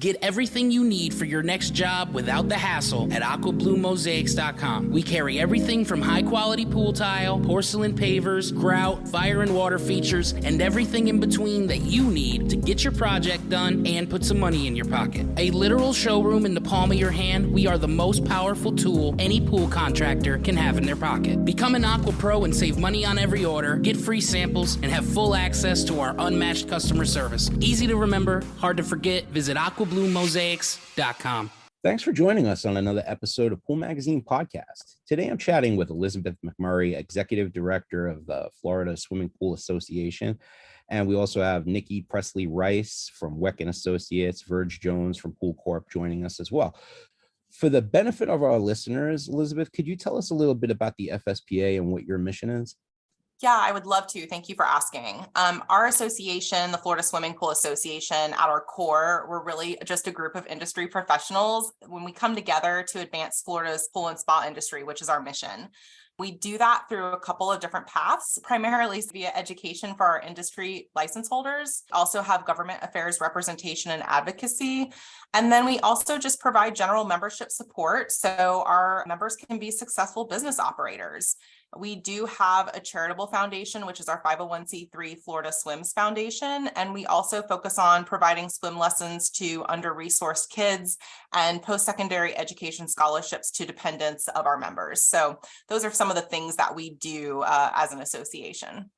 Get everything you need for your next job without the hassle at AquaBluMosaics.com. We carry everything from high-quality pool tile, porcelain pavers, grout, fire and water features, and everything in between that you need to get your project done and put some money in your pocket. A literal showroom in the palm of your hand, we are the most powerful tool any pool contractor can have in their pocket. Become an Aqua Pro and save money on every order, get free samples, and have full access to our unmatched customer service. Easy to remember, hard to forget. Visit AquaBluMosaics.com. Thanks for joining us on another episode of Pool Magazine Podcast. Today I'm chatting with Elizabeth McMurray, Executive Director of the Florida Swimming Pool Association. And we also have Nicki Pressley-Rice from Weck & Associates, Virge Jones from Pool Corp joining us as well. For the benefit of our listeners, Elizabeth, could you tell us a little bit about the FSPA and what your mission is? Yeah, I would love to. Thank you for asking. Our association, the Florida Swimming Pool Association, at our core, we're really just a group of industry professionals when we come together to advance Florida's pool and spa industry, which is our mission. We do that through a couple of different paths, primarily via education for our industry license holders, also have government affairs representation and advocacy. And then we also just provide general membership support so our members can be successful business operators. We do have a charitable foundation, which is our 501c3 Florida Swims Foundation. And we also focus on providing swim lessons to under-resourced kids and post-secondary education scholarships to dependents of our members. So those are some of the things that we do as an association.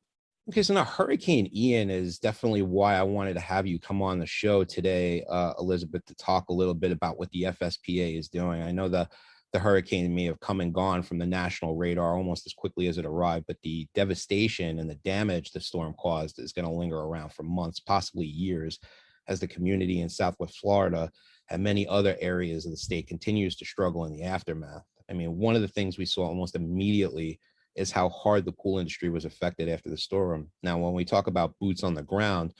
Okay, so now Hurricane Ian is definitely why I wanted to have you come on the show today, Elizabeth, to talk a little bit about what the FSPA is doing. I know the hurricane may have come and gone from the national radar almost as quickly as it arrived, but the devastation and the damage the storm caused is going to linger around for months, possibly years, as the community in Southwest Florida and many other areas of the state continues to struggle in the aftermath. I mean, one of the things we saw almost immediately is how hard the pool industry was affected after the storm. Now, when we talk about boots on the ground,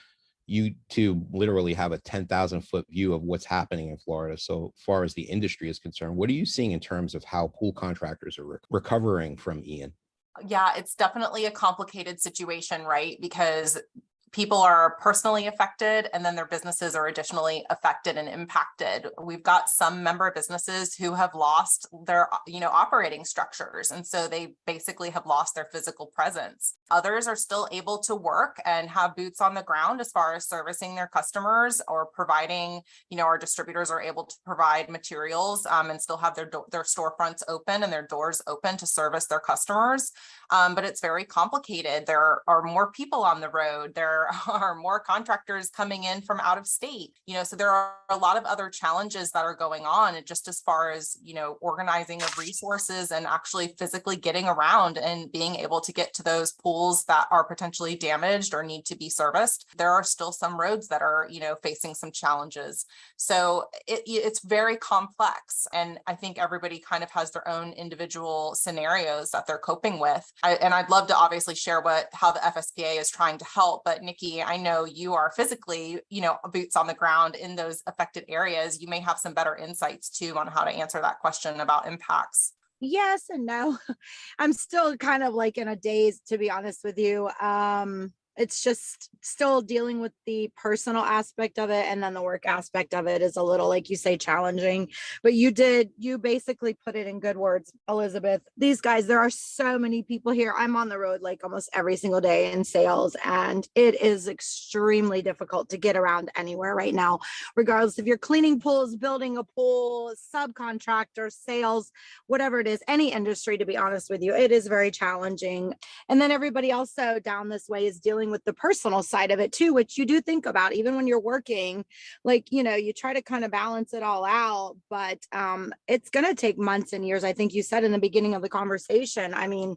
you two literally have a 10,000-foot view of what's happening in Florida. So far as the industry is concerned, what are you seeing in terms of how pool contractors are recovering from Ian? Yeah, it's definitely a complicated situation, right? Because people are personally affected and then their businesses are additionally affected and impacted. We've got some member businesses who have lost their, operating structures. And so they basically have lost their physical presence. Others are still able to work and have boots on the ground as far as servicing their customers or providing, our distributors are able to provide materials and still have their storefronts open and their doors open to service their customers. But it's very complicated. There are more people on the road. There are more contractors coming in from out of state, so there are a lot of other challenges that are going on. And just as far as, organizing of resources and actually physically getting around and being able to get to those pools that are potentially damaged or need to be serviced, there are still some roads that are, facing some challenges. So it's very complex. And I think everybody kind of has their own individual scenarios that they're coping with. And I'd love to obviously share how the FSPA is trying to help. But Nicki, I know you are physically, boots on the ground in those affected areas. You may have some better insights too on how to answer that question about impacts. Yes and no. I'm still kind of like in a daze, to be honest with you. It's just still dealing with the personal aspect of it. And then the work aspect of it is a little, like you say, challenging. But you basically put it in good words, Elizabeth. These guys, there are so many people here. I'm on the road like almost every single day in sales, and it is extremely difficult to get around anywhere right now, regardless if you're cleaning pools, building a pool, subcontractor, sales, whatever it is, any industry, to be honest with you, it is very challenging. And then everybody also down this way is dealing with the personal side of it too, which you do think about even when you're working, like, you try to kind of balance it all out, but it's going to take months and years. I think you said in the beginning of the conversation, I mean,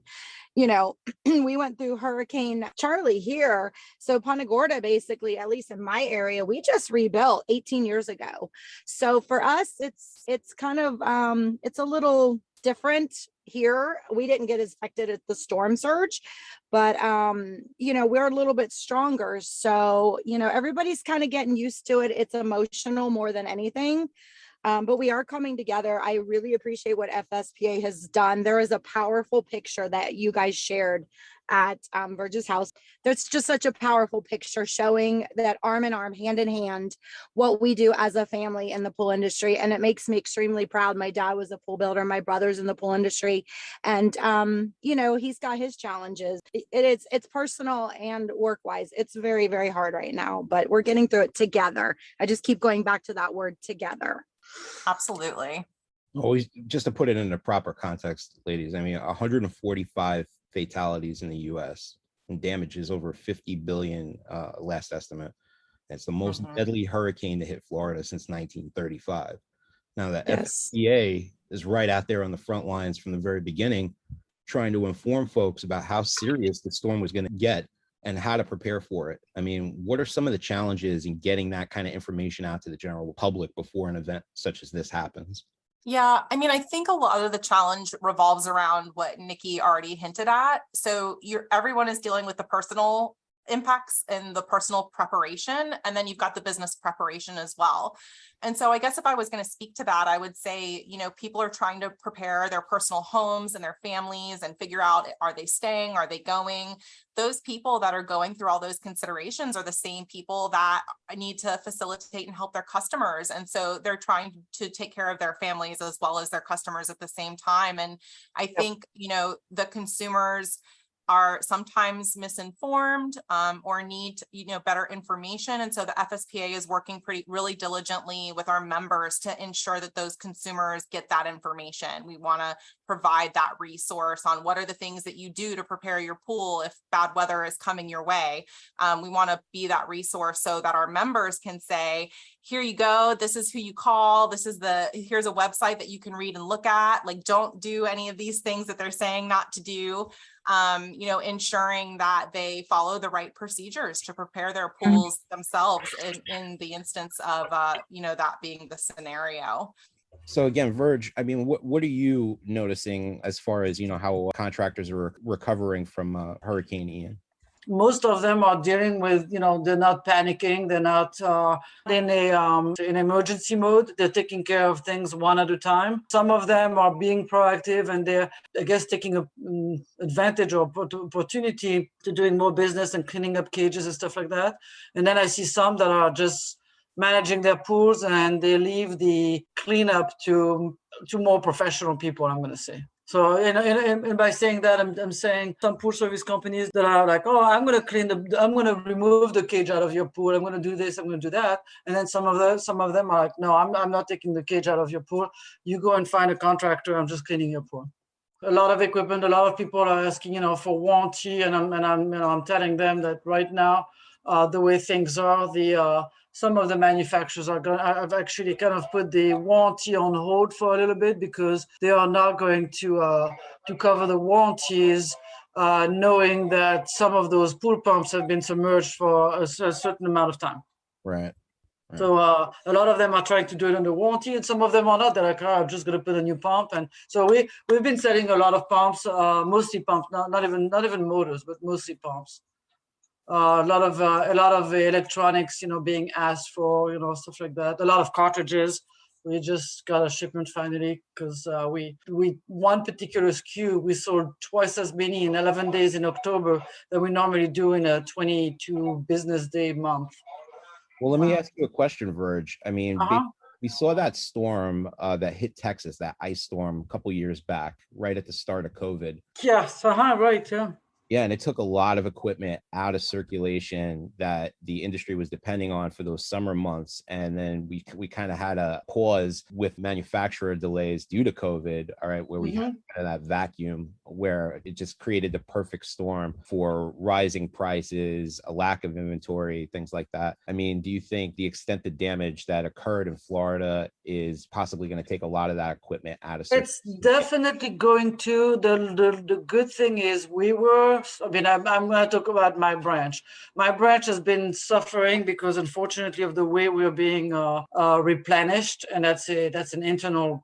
we went through Hurricane Charlie here. So Punta Gorda, basically, at least in my area, we just rebuilt 18 years ago. So for us, it's kind of, it's a little different here. We didn't get as affected at the storm surge, but we're a little bit stronger. So, everybody's kind of getting used to it. It's emotional more than anything. But we are coming together. I really appreciate what FSPA has done. There is a powerful picture that you guys shared at Virge's house. That's just such a powerful picture showing that arm in arm, hand in hand, what we do as a family in the pool industry. And it makes me extremely proud. My dad was a pool builder. My brother's in the pool industry. And, he's got his challenges. It's personal and work wise. It's very, very hard right now, but we're getting through it together. I just keep going back to that word together. Absolutely. Always, just to put it in the proper context, ladies, I mean, 145 fatalities in the US and damages over 50 billion last estimate. It's the most deadly hurricane to hit Florida since 1935. Now the FSPA is right out there on the front lines from the very beginning, trying to inform folks about how serious the storm was going to get and how to prepare for it. I mean, what are some of the challenges in getting that kind of information out to the general public before an event such as this happens? Yeah, I mean, I think a lot of the challenge revolves around what Nicki already hinted at. So everyone is dealing with the personal impacts and the personal preparation, and then you've got the business preparation as well. And so I guess if I was going to speak to that, I would say, people are trying to prepare their personal homes and their families and figure out, are they staying? Are they going? Those people that are going through all those considerations are the same people that need to facilitate and help their customers. And so they're trying to take care of their families as well as their customers at the same time. And I think, the consumers are sometimes misinformed or need better information. And so the FSPA is working really diligently with our members to ensure that those consumers get that information. We want to provide that resource on what are the things that you do to prepare your pool if bad weather is coming your way. We want to be that resource so that our members can say, here you go, this is who you call, here's a website that you can read and look at, like, don't do any of these things that they're saying not to do. Ensuring that they follow the right procedures to prepare their pools themselves in the instance of, that being the scenario. So again, Virge, I mean, what are you noticing as far as, how contractors are recovering from Hurricane Ian? Most of them are dealing with, they're not panicking. They're not in emergency mode. They're taking care of things one at a time. Some of them are being proactive and they're, I guess, taking advantage or opportunity to doing more business and cleaning up cages and stuff like that. And then I see some that are just managing their pools and they leave the cleanup to more professional people, I'm going to say. So, and by saying that, I'm saying some pool service companies that are like, oh, I'm going to remove the cage out of your pool. I'm going to do this. I'm going to do that. And then some of them are like, no, I'm not taking the cage out of your pool. You go and find a contractor. I'm just cleaning your pool. A lot of equipment. A lot of people are asking, for warranty, and I'm telling them that right now, the way things are, some of the manufacturers I've actually kind of put the warranty on hold for a little bit because they are not going to cover the warranties, knowing that some of those pool pumps have been submerged for a certain amount of time. Right. So a lot of them are trying to do it under warranty, and some of them are not. They're like, oh, I'm just going to put a new pump. And so we've been selling a lot of pumps, mostly pumps, not even motors, but mostly pumps. A lot of electronics, being asked for, stuff like that. A lot of cartridges. We just got a shipment finally because we one particular SKU we sold twice as many in 11 days in October than we normally do in a 22 business day month. Well, let me ask you a question, Virge. I mean, we saw that storm that hit Texas, that ice storm a couple years back, right at the start of COVID. Yes, right, yeah. Yeah, and it took a lot of equipment out of circulation that the industry was depending on for those summer months. And then we kind of had a pause with manufacturer delays due to COVID, all right, where we had that vacuum where it just created the perfect storm for rising prices, a lack of inventory, things like that. I mean, do you think the extent of damage that occurred in Florida is possibly going to take a lot of that equipment out of circulation? It's definitely going to. The good thing is we were here, I mean, I'm going to talk about my branch. My branch has been suffering because, unfortunately, of the way we're being replenished, and that's an internal,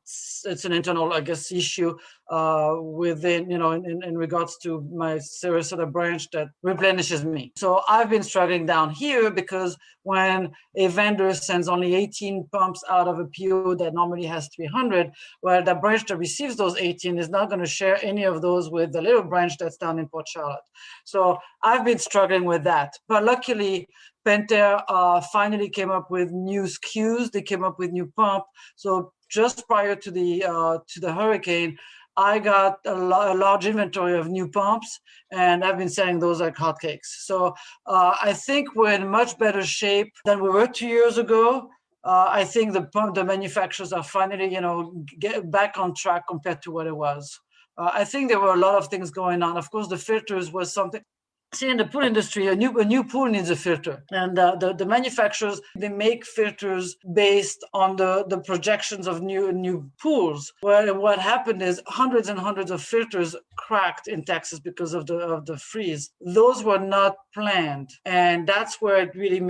I guess, issue within, in regards to my Sarasota branch that replenishes me. So I've been struggling down here because when a vendor sends only 18 pumps out of a PO that normally has 300, well, the branch that receives those 18 is not going to share any of those with the little branch that's down in Port Charlotte. So I've been struggling with that. But luckily, Pentair finally came up with new SKUs. They came up with new pump. So just prior to the hurricane, I got a large inventory of new pumps, and I've been selling those like hotcakes. So I think we're in much better shape than we were 2 years ago. I think the manufacturers are finally, get back on track compared to what it was. I think there were a lot of things going on. Of course, the filters was something. See, in the pool industry, a new pool needs a filter, and the manufacturers, they make filters based on the projections of new pools. Where what happened is hundreds and hundreds of filters cracked in Texas because of the freeze. Those were not planned, and that's where it really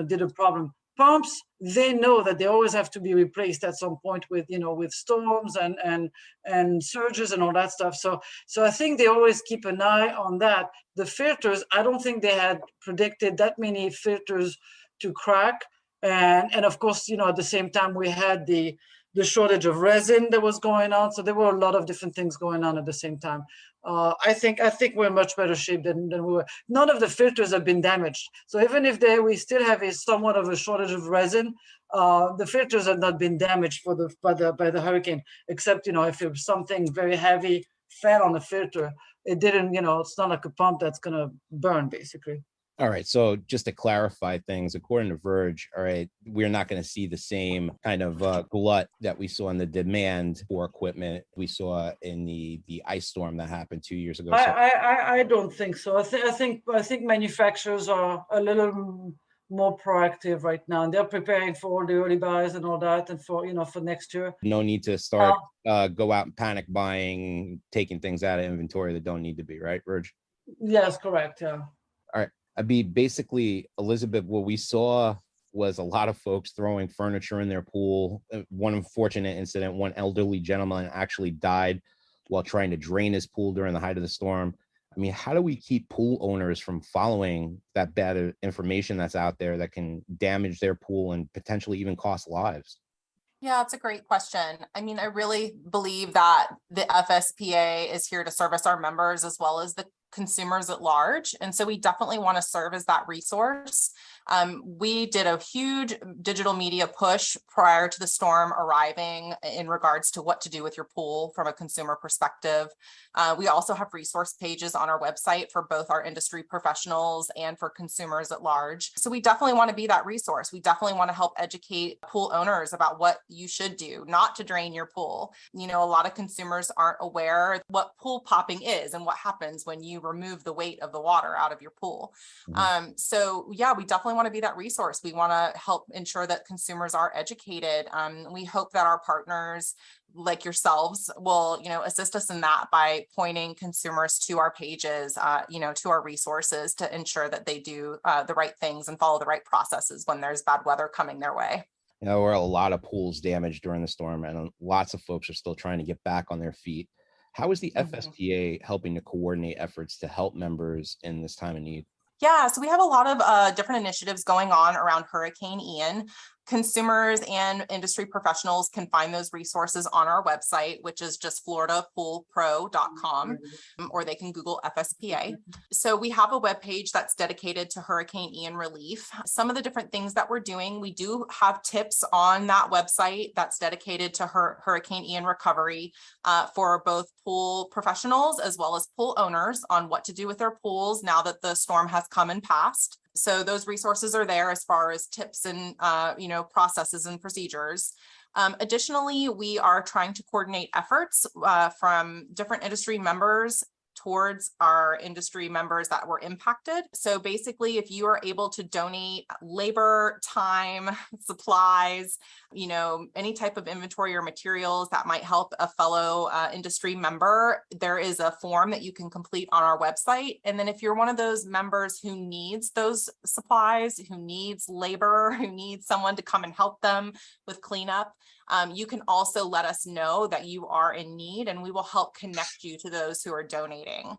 did a problem. Pumps, they know that they always have to be replaced at some point with storms and surges and all that stuff. So I think they always keep an eye on that. The filters, I don't think they had predicted that many filters to crack. And of course, at the same time, we had the shortage of resin that was going on. So there were a lot of different things going on at the same time. I think we're in much better shape than we were. None of the filters have been damaged. So even if we still have somewhat of a shortage of resin, the filters have not been damaged by the hurricane, except, if something very heavy fell on the filter, it didn't, it's not like a pump that's going to burn, basically. All right. So just to clarify things, according to Virge, all right, we're not going to see the same kind of glut that we saw in the demand for equipment we saw in the ice storm that happened 2 years ago. I don't think so. I think manufacturers are a little more proactive right now, and they're preparing for all the early buys and all that, and for next year. No need to start go out and panic buying, taking things out of inventory that don't need to be, right, Virge? Yes, correct. Yeah. All right. I mean, basically, Elizabeth, what we saw was a lot of folks throwing furniture in their pool. One unfortunate incident, one elderly gentleman actually died while trying to drain his pool during the height of the storm. I mean, how do we keep pool owners from following that bad information that's out there that can damage their pool and potentially even cost lives? Yeah, it's a great question. I mean, I really believe that the FSPA is here to service our members as well as the consumers at large. And so we definitely want to serve as that resource. We did a huge digital media push prior to the storm arriving in regards to what to do with your pool from a consumer perspective. We also have resource pages on our website for both our industry professionals and for consumers at large. So we definitely want to be that resource. We definitely want to help educate pool owners about what you should do not to drain your pool. A lot of consumers aren't aware what pool popping is and what happens when you remove the weight of the water out of your pool. Mm-hmm. So yeah, we definitely want to be that resource. We want to help ensure that consumers are educated. We hope that our partners like yourselves will, assist us in that by pointing consumers to our pages, to our resources to ensure that they do the right things and follow the right processes when there's bad weather coming their way. There were a lot of pools damaged during the storm, and lots of folks are still trying to get back on their feet. How is the FSPA helping to coordinate efforts to help members in this time of need? Yeah, so we have a lot of different initiatives going on around Hurricane Ian. Consumers and industry professionals can find those resources on our website, which is just floridapoolpro.com, or they can Google FSPA. So we have a webpage that's dedicated to Hurricane Ian relief. Some of the different things that we're doing, we do have tips on that website that's dedicated to Hurricane Ian recovery for both pool professionals as well as pool owners on what to do with their pools now that the storm has come and passed. So those resources are there as far as tips and, processes and procedures. Additionally, we are trying to coordinate efforts from different industry members towards our industry members that were impacted. So basically, if you are able to donate labor, time, supplies, any type of inventory or materials that might help a fellow industry member, there is a form that you can complete on our website. And then if you're one of those members who needs those supplies, who needs labor, who needs someone to come and help them with cleanup, you can also let us know that you are in need, and we will help connect you to those who are donating.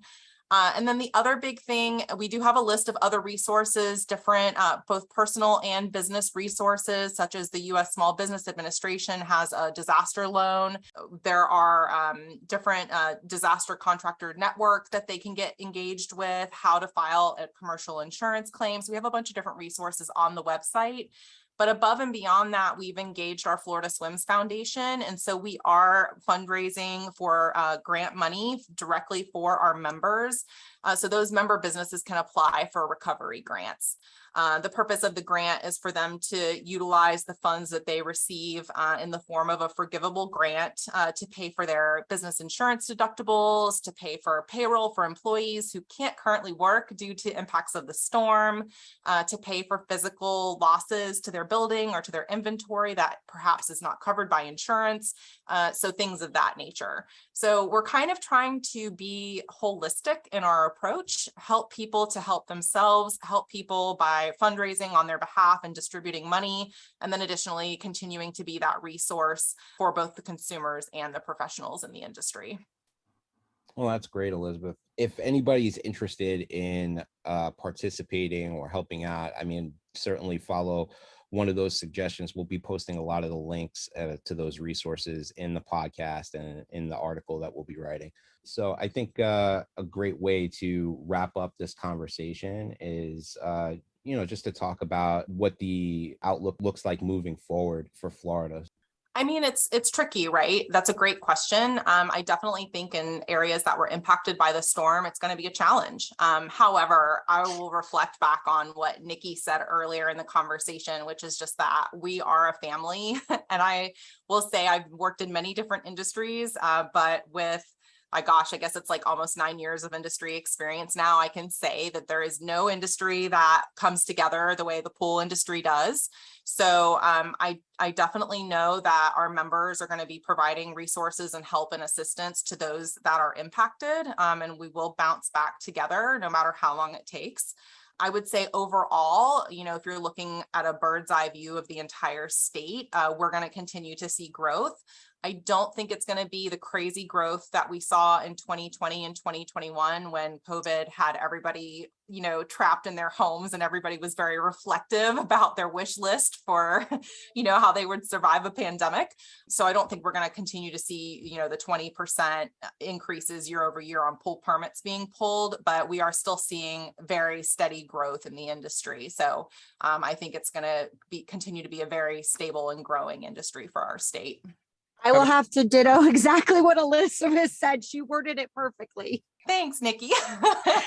And then the other big thing, we do have a list of other resources, different both personal and business resources, such as the U.S. Small Business Administration has a disaster loan. There are different disaster contractor network that they can get engaged with, how to file a commercial insurance claim. So we have a bunch of different resources on the website. But above and beyond that, we've engaged our Florida Swims Foundation. And so we are fundraising for grant money directly for our members. So those member businesses can apply for recovery grants. The purpose of the grant is for them to utilize the funds that they receive in the form of a forgivable grant to pay for their business insurance deductibles, to pay for payroll for employees who can't currently work due to impacts of the storm, to pay for physical losses to their building or to their inventory that perhaps is not covered by insurance. So things of that nature. So we're kind of trying to be holistic in our approach, help people to help themselves, help people by fundraising on their behalf and distributing money, and then additionally continuing to be that resource for both the consumers and the professionals in the industry. Well, that's great, Elizabeth. If anybody's interested in participating or helping out, certainly follow one of those suggestions. We'll be posting a lot of the links to those resources in the podcast and in the article that we'll be writing. So I think a great way to wrap up this conversation is, just to talk about what the outlook looks like moving forward for Florida. It's tricky, right? That's a great question. I definitely think in areas that were impacted by the storm, it's going to be a challenge. However, I will reflect back on what Nicki said earlier in the conversation, which is just that we are a family. And I will say I've worked in many different industries, but with I guess it's like almost 9 years of industry experience now, I can say that there is no industry that comes together the way the pool industry does. So I definitely know that our members are going to be providing resources and help and assistance to those that are impacted, and we will bounce back together no matter how long it takes. I would say overall, if you're looking at a bird's eye view of the entire state, we're going to continue to see growth. I don't think it's going to be the crazy growth that we saw in 2020 and 2021 when COVID had everybody, trapped in their homes, and everybody was very reflective about their wish list for, how they would survive a pandemic. So I don't think we're going to continue to see, the 20% increases year over year on pool permits being pulled, but we are still seeing very steady growth in the industry. So I think it's going to continue to be a very stable and growing industry for our state. I will have to ditto exactly what Elizabeth said. She worded it perfectly. Thanks, Nicki.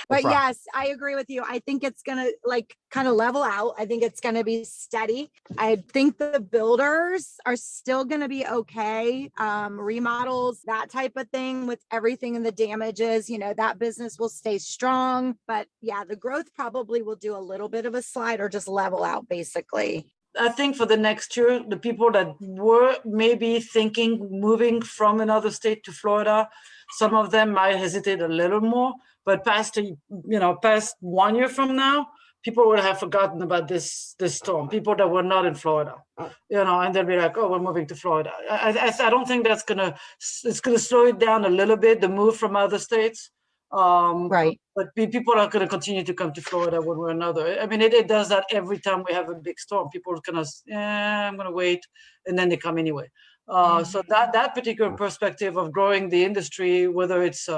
But yes, I agree with you. I think it's going to kind of level out. I think it's going to be steady. I think the builders are still going to be okay. Remodels, that type of thing with everything and the damages, that business will stay strong. But yeah, the growth probably will do a little bit of a slide or just level out basically. I think for the next year, the people that were maybe thinking moving from another state to Florida, some of them might hesitate a little more, but past 1 year from now, people will have forgotten about this storm, people that were not in Florida, and they'll be like, oh, we're moving to Florida. I don't think it's going to slow it down a little bit, the move from other states. Right. But people are going to continue to come to Florida one way or another. It does that every time we have a big storm. People are going to, I'm going to wait, and then they come anyway. So that particular perspective of growing the industry, whether it's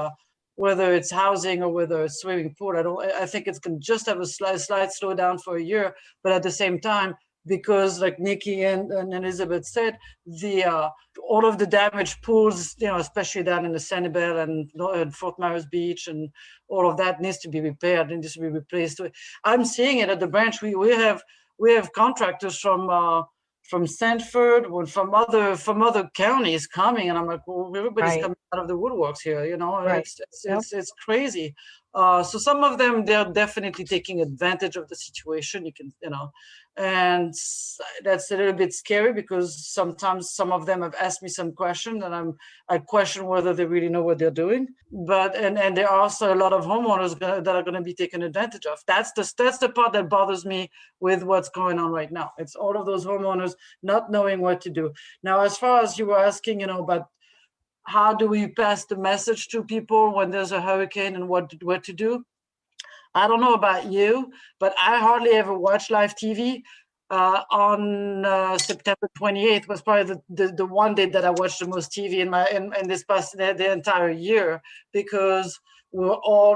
housing or whether it's swimming pool, I think it's going to just have a slight slowdown for a year. But at the same time, because like Nicki and Elizabeth said, all of the damaged pools, especially down in the Sanibel and Fort Myers Beach and all of that needs to be repaired and needs to be replaced. I'm seeing it at the branch. We have contractors from from Sanford, from other counties coming, and I'm like, well, everybody's coming out of the woodworks here, it's crazy. So some of them, they're definitely taking advantage of the situation. And that's a little bit scary because sometimes some of them have asked me some questions, and I question whether they really know what they're doing. But and there are also a lot of homeowners that are going to be taken advantage of. That's the part that bothers me with what's going on right now. It's all of those homeowners not knowing what to do. Now, as far as you were asking, about how do we pass the message to people when there's a hurricane and what to do? I don't know about you, but I hardly ever watch live TV. On September 28th was probably the one day that I watched the most TV in this past the entire year, because we're all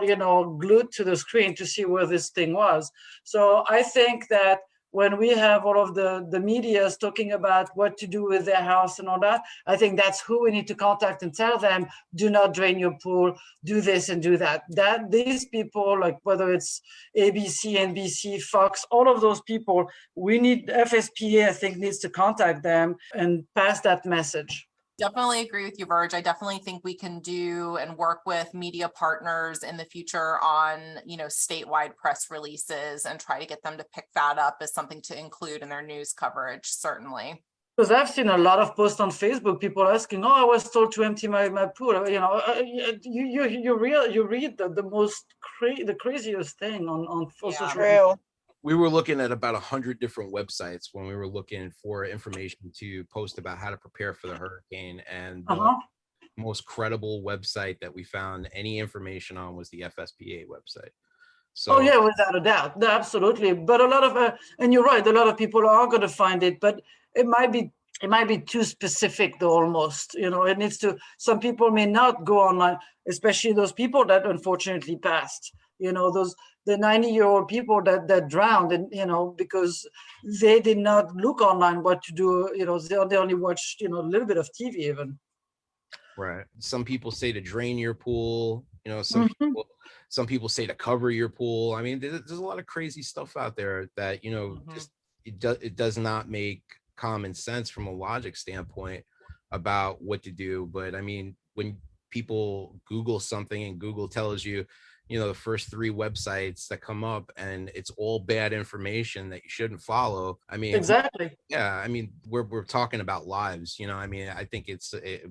glued to the screen to see where this thing was. So I think that when we have all of the medias talking about what to do with their house and all that, I think that's who we need to contact and tell them, do not drain your pool, do this and do that. That these people, like whether it's ABC, NBC, Fox, all of those people, we need FSPA, I think, needs to contact them and pass that message. Definitely agree with you, Virge. I definitely think we can do and work with media partners in the future on, statewide press releases and try to get them to pick that up as something to include in their news coverage, certainly. Because I've seen a lot of posts on Facebook, people asking, "Oh, I was told to empty my pool." You read the craziest thing on social media. We were looking at about 100 different websites when we were looking for information to post about how to prepare for the hurricane. And the most credible website that we found any information on was the FSPA website. So, oh yeah, without a doubt. No, absolutely. But a lot of, and you're right, a lot of people are going to find it, but it might be too specific though, almost, it needs to, some people may not go online, especially those people that unfortunately passed, the 90-year-old people that drowned, and because they did not look online what to do, they only watched a little bit of TV even. Right. Some people say to drain your pool, some people say to cover your pool. I mean, there's a lot of crazy stuff out there that just it does not make common sense from a logic standpoint about what to do. But I mean, when people Google something and Google tells you, the first 3 websites that come up and it's all bad information that you shouldn't follow. I mean, exactly. Yeah. I mean, we're talking about lives, I mean, I think it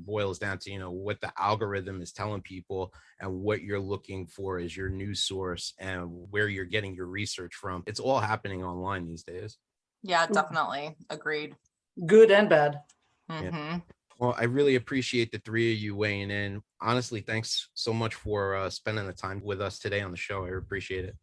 boils down to, what the algorithm is telling people and what you're looking for as your news source and where you're getting your research from. It's all happening online these days. Yeah, definitely. Agreed. Good and bad. Yeah. Well, I really appreciate the 3 of you weighing in. Honestly, thanks so much for spending the time with us today on the show. I appreciate it.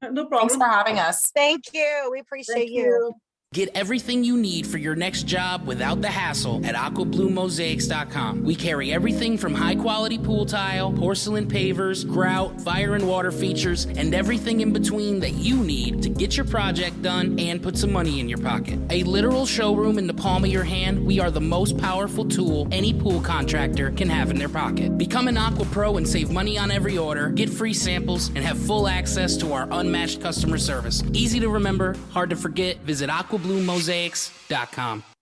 No problem. Thanks for having us. Thank you. We appreciate you. Get everything you need for your next job without the hassle at AquaBluMosaics.com. We carry everything from high-quality pool tile, porcelain pavers, grout, fire and water features, and everything in between that you need to get your project done and put some money in your pocket. A literal showroom in the palm of your hand, we are the most powerful tool any pool contractor can have in their pocket. Become an Aqua Pro and save money on every order, get free samples, and have full access to our unmatched customer service. Easy to remember, hard to forget. Visit AquaBluMosaics.com.